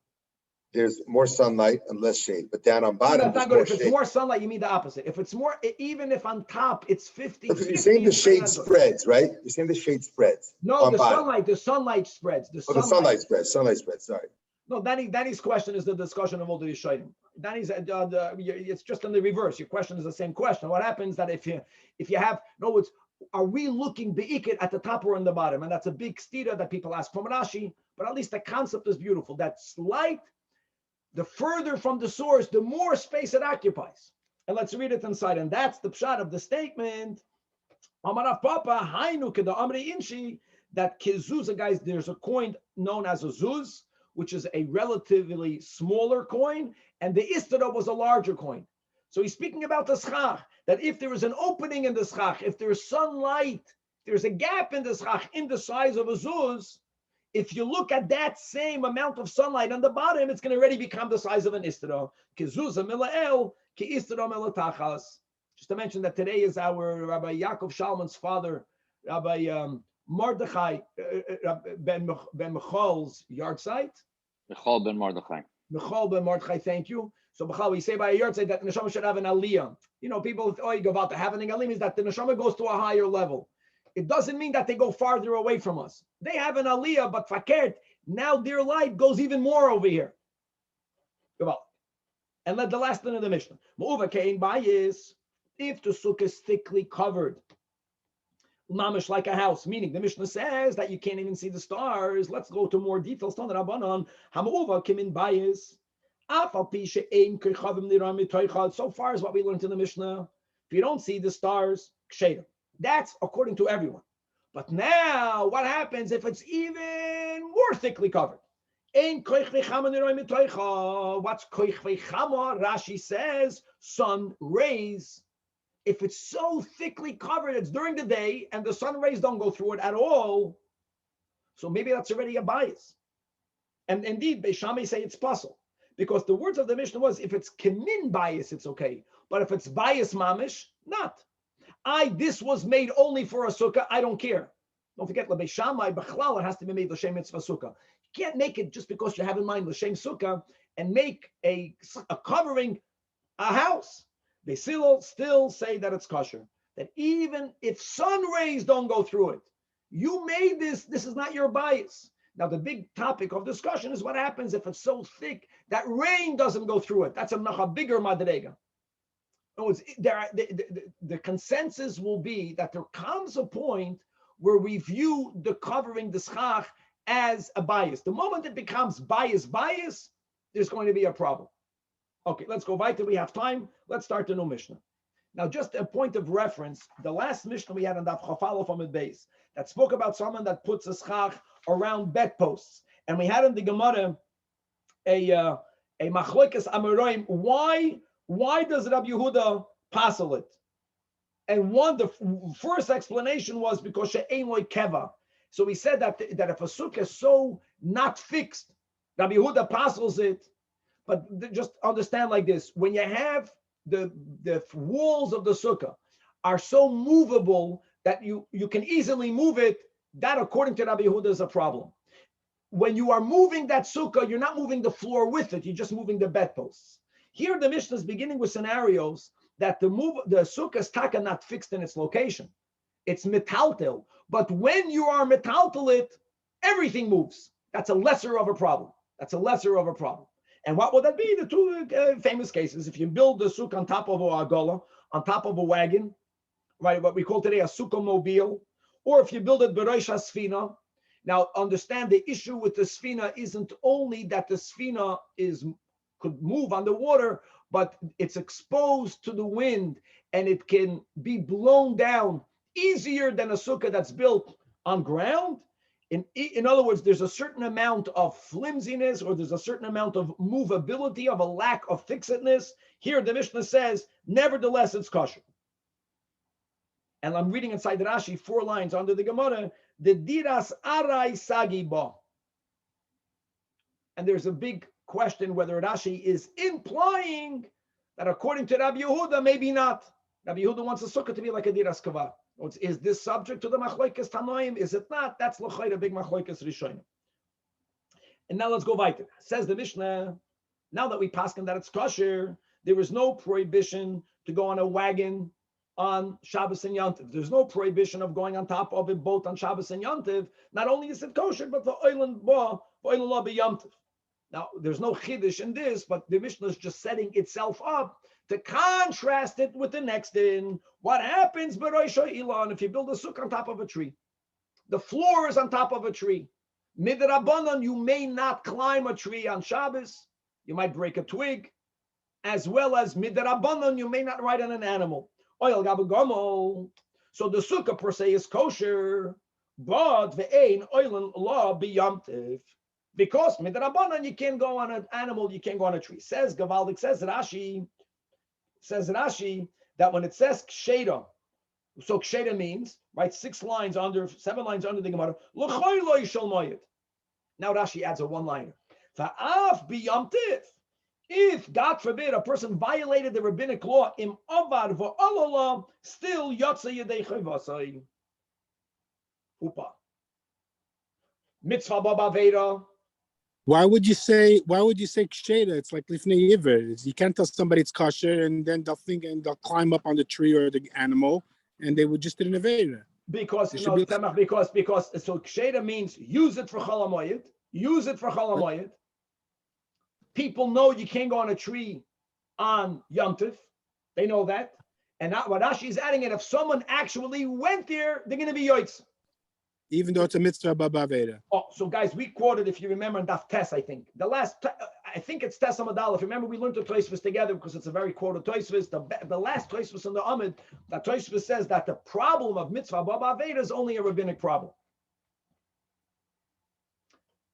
there's more sunlight and less shade, but down on bottom, That's not good. If it's more sunlight, you mean the opposite. If it's more, even if on top it's 50. You're saying the shade spreads, right? You're saying the shade spreads. No, the sunlight spreads. The sunlight spreads. Sorry. No, Danny's question is the discussion of all the Yishayim. Danny's it's just in the reverse. Your question is the same question. What happens that if you have, in other words, are we looking beikit at the top or on the bottom? And that's a big stira that people ask from Rashi, but at least the concept is beautiful. That's light. The further from the source, the more space it occupies. And let's read it inside. And that's the pshat of the statement. Amarav Papa, Hainu Keda Amri Inshi, that Kizuz, guys, there's a coin known as a Zuz, which is a relatively smaller coin, and the Istara was a larger coin. So he's speaking about the schach, that if there is an opening in the schach, if there's sunlight, there's a gap in the schach in the size of a Zuz, if you look at that same amount of sunlight on the bottom, it's going to already become the size of an istara. Kizuza mila'el, ki istara milatachas. Just to mention that today is our Rabbi Yaakov Shalman's father, Rabbi Mordechay ben Michal's yard site. Michal ben Mordechay. Michal ben Mordechay, thank you. So Michal, we say by a yard site that the neshama should have an aliyah. You know, people, you go about to having an aliyah means that the neshama goes to a higher level. It doesn't mean that they go farther away from us. They have an aliyah, but fakert, now their light goes even more over here. And let the last thing of the Mishnah. If the sukkah is thickly covered, mamish like a house, meaning the Mishnah says that you can't even see the stars. Let's go to more details. So far as what we learned in the Mishnah, if you don't see the stars, ksheira. That's according to everyone. But now, what happens if it's even more thickly covered? What's koich v'chama? Rashi says sun rays. If it's so thickly covered, it's during the day, and the sun rays don't go through it at all. So maybe that's already a bias. And indeed, Beis Shammai say it's possible. Because the words of the Mishnah was, if it's kemin bias, it's okay. But if it's bias mamish, not. This was made only for a sukkah, I don't care. Don't forget, Beis Shammai, b'chlal, it has to be made l'shem mitzvah sukkah. You can't make it just because you have in mind l'shem sukkah and make a covering a house. They still say that it's kosher. That even if sun rays don't go through it, you made this is not your bias. Now, the big topic of discussion is what happens if it's so thick that rain doesn't go through it. That's a bigger madrega. The consensus will be that there comes a point where we view the covering the schach as a bias. The moment it becomes bias, there's going to be a problem. Okay, let's go weiter. We have time. Let's start the new Mishnah. Now, just a point of reference, the last Mishnah we had on Daf Chafalo from the base that spoke about someone that puts a schach around bedposts. And we had in the Gemara a machlokas amoraim. Why does Rabbi Yehuda passel it? And the first explanation was because she'ein loy keva. So we said that if a sukkah is so not fixed, Rabbi Yehuda passels it. But just understand like this: when you have the walls of the sukkah are so movable that you can easily move it, that according to Rabbi Yehuda is a problem. When you are moving that sukkah, you're not moving the floor with it; you're just moving the bedposts. Here, the Mishnah is beginning with scenarios that the sukkah is taka not fixed in its location. It's metaltel. But when you are metaltel it, everything moves. That's a lesser of a problem. And what would that be? The two famous cases. If you build the sukkah on top of a agola, on top of a wagon, right, what we call today a sukkah mobile, or if you build it berosh hasfina. Now, understand the issue with the sfina isn't only that the sfina could move on the water, but it's exposed to the wind and it can be blown down easier than a sukkah that's built on ground. In other words, there's a certain amount of flimsiness, or there's a certain amount of movability, of a lack of fixedness. Here, the Mishnah says, nevertheless, it's kosher. And I'm reading inside the Rashi 4 lines under the Gemara, the diras arai sagiba. And there's a big question whether Rashi is implying that according to Rabbi Yehuda, maybe not. Rabbi Yehuda wants a sukkah to be like a diras kava. Is this subject to the machlokes tanoim? Is it not? That's l'chayr a big machlokes rishonim. And now let's go weiter. Says the Mishnah, now that we paskin that it's kosher, there is no prohibition to go on a wagon on Shabbos and Yontiv. There's no prohibition of going on top of a boat on Shabbos and Yontiv. Not only is it kosher, but the oilen law be Yontiv. Now, there's no chiddush in this, but the Mishnah is just setting itself up to contrast it with the next din. What happens, Beroisha Ilan, if you build a sukkah on top of a tree? The floor is on top of a tree. Midrabanan, you may not climb a tree on Shabbos. You might break a twig. As well as Midrabanan, you may not ride on an animal. Oil gabagamo. So the sukkah per se is kosher, but ve'ein oilen law biyamtiv. Because midrabanan, you can't go on an animal, you can't go on a tree. Says Gavaldik, says Rashi that when it says ksheda, so ksheda means, right, 7 lines under the Gemara, l'choy lo yishal moyed. Now Rashi adds a one-liner. Fa'af biyamtiv. If, God forbid, a person violated the rabbinic law, im avar v'olala, still yotze yedei chayvasai. Upa. Mitzvah b'avera. Why would you say ksheda? It's like lifnei iver. You can't tell somebody it's kosher and then they'll think and they'll climb up on the tree or the animal and they would just do an avera. Because so ksheda means use it for chalamoyed. Use it for chalamoyed. People know you can't go on a tree on Yom Tov. They know that. And what Rashi is adding, and if someone actually went there, they're going to be yoitz. Even though it's a mitzvah b'avera. Oh, so guys, we quoted, if you remember, in Daf Tes, I think. I think it's Tes Amadal. If you remember, we learned the Tosfos together because it's a very quoted Tosfos. The last Tosfos in the Amid, that Tosfos says that the problem of mitzvah b'avera is only a rabbinic problem.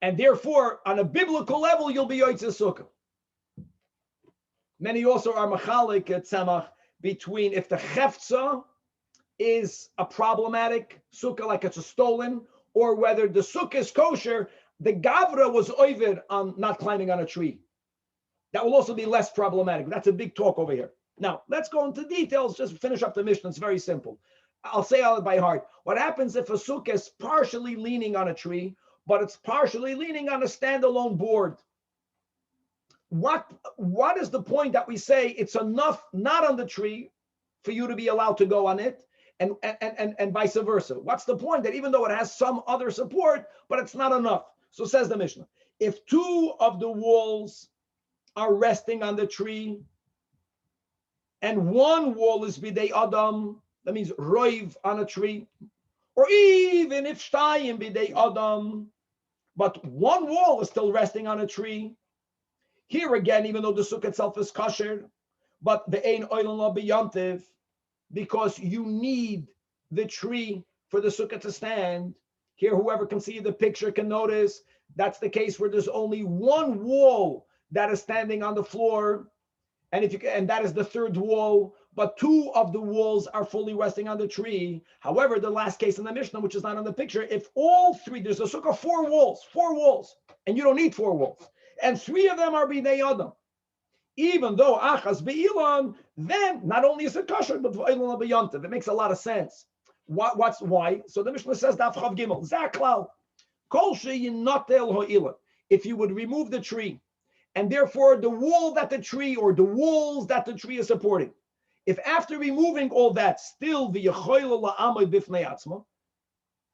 And therefore, on a biblical level, you'll be yoitz sukkah. Many also are machalik at tzemach between if the chefza is a problematic sukkah, like it's a stolen, or whether the sukkah is kosher, the gavra was oived on not climbing on a tree. That will also be less problematic. That's a big talk over here. Now, let's go into details. Just finish up the Mishnah. It's very simple. I'll say all it by heart. What happens if a sukkah is partially leaning on a tree, but it's partially leaning on a standalone board? What is the point that we say it's enough not on the tree for you to be allowed to go on it, and vice versa? What's the point that even though it has some other support, but it's not enough? So says the Mishnah, if 2 of the walls are resting on the tree, and 1 wall is bidei adam, that means roiv on a tree, or even if shtayim bidei adam, but 1 wall is still resting on a tree. Here again, even though the sukkah itself is kosher, but the ein oilen lo b'yamtiv, because you need the tree for the sukkah to stand. Here, whoever can see the picture can notice that's the case where there's only 1 wall that is standing on the floor, and that is the 3rd wall, but 2 of the walls are fully resting on the tree. However, the last case in the Mishnah, which is not on the picture, if all 3, there's a sukkah 4 walls, and you don't need 4 walls, and 3 of them are b'nei adam. Even though achas be'ilan, then not only is it kosher, but v'oilan b'yantiv. It makes a lot of sense. Why? So the Mishnah says, Daf Chav Gimel, Zaklal, Kol she'yinatel ho'ilan. If you would remove the tree, and therefore the wall that the tree, or the walls that the tree is supporting, if after removing all that, still the yechoila la'amod bifnei atzma,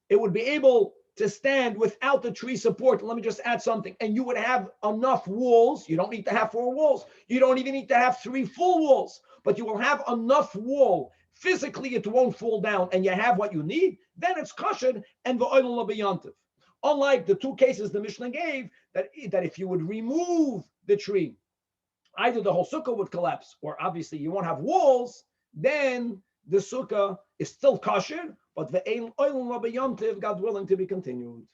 it would be able to stand without the tree support, let me just add something, and you would have enough walls. You don't need to have 4 walls. You don't even need to have 3 full walls, but you will have enough wall. Physically, it won't fall down, and you have what you need. Then it's kosher and v'oilon l'beyantiv. Unlike the 2 cases the Mishnah gave, that if you would remove the tree, either the whole sukkah would collapse, or obviously you won't have walls, then the sukkah is still kosher, but the oilon l'beyantiv, God willing, to be continued.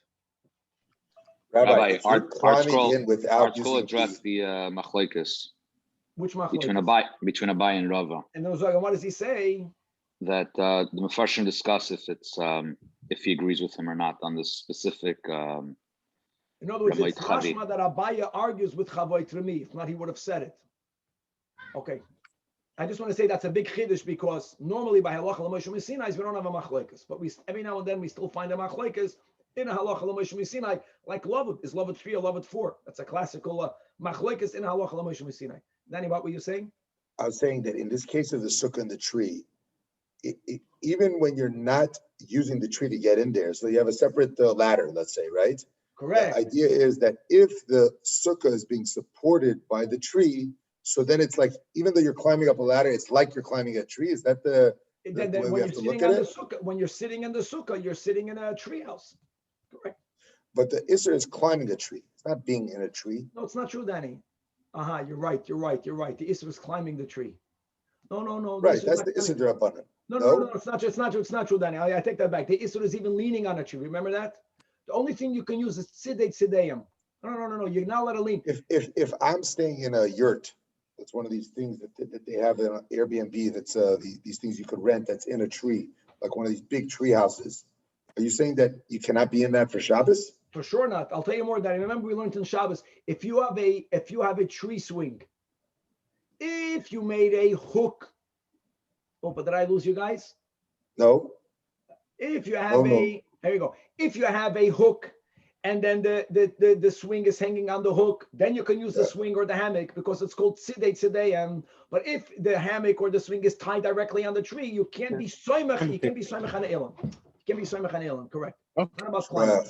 Rabbi, if you're Art climbing Scroll, in without Art Scroll using addressed the machlokes Which machlokes? between Abai and Rava. And what does he say? That the Mefarshim discuss if he agrees with him or not on this specific. In other words, it's mashma that Abaya argues with Chavoy Tremi. If not, he would have said it. Okay. I just want to say that's a big chiddush, because normally by halacha l'moshe misinai we don't have a machlokes, but we every now and then we still find a machlokes in a halacha l'moshe misinai, like Lavud. Is Lavud 3 or Lavud 4? That's a classical machlokes in a halacha l'moshe misinai. Danny, what were you saying? I was saying that in this case of the sukkah and the tree, even when you're not using the tree to get in there, so you have a separate ladder, let's say, right? Correct. The idea is that if the sukkah is being supported by the tree, so then it's like, even though you're climbing up a ladder, it's like you're climbing a tree. Is that the way we have to look at it? When you're sitting in the sukkah, you're sitting in a treehouse. Correct. But the isser is climbing a tree. It's not being in a tree. No, it's not true, Danny. You're right. The isser is climbing the tree. No. Right, that's the isser drabanan. No, it's not true, Danny. I take that back. The isser is even leaning on a tree. Remember that? The only thing you can use is tzidayim. No. You're not allowed to lean. If I'm staying in a yurt, that's one of these things that they have in Airbnb. That's these things you could rent. That's in a tree, like one of these big tree houses. Are you saying that you cannot be in that for Shabbos? For sure not. I'll tell you more, Danny. Remember we learned in Shabbos. If you have a tree swing, if you made a hook. Oh, but did I lose you guys? No. If you have here you go. If you have a hook, and then the swing is hanging on the hook, then you can use the swing or the hammock, because it's called tzidayim. But if the hammock or the swing is tied directly on the tree, you can't be soymach. You can't be soymach on the elam. You can't be soymach on the elam. Correct. Okay. Not about climbing.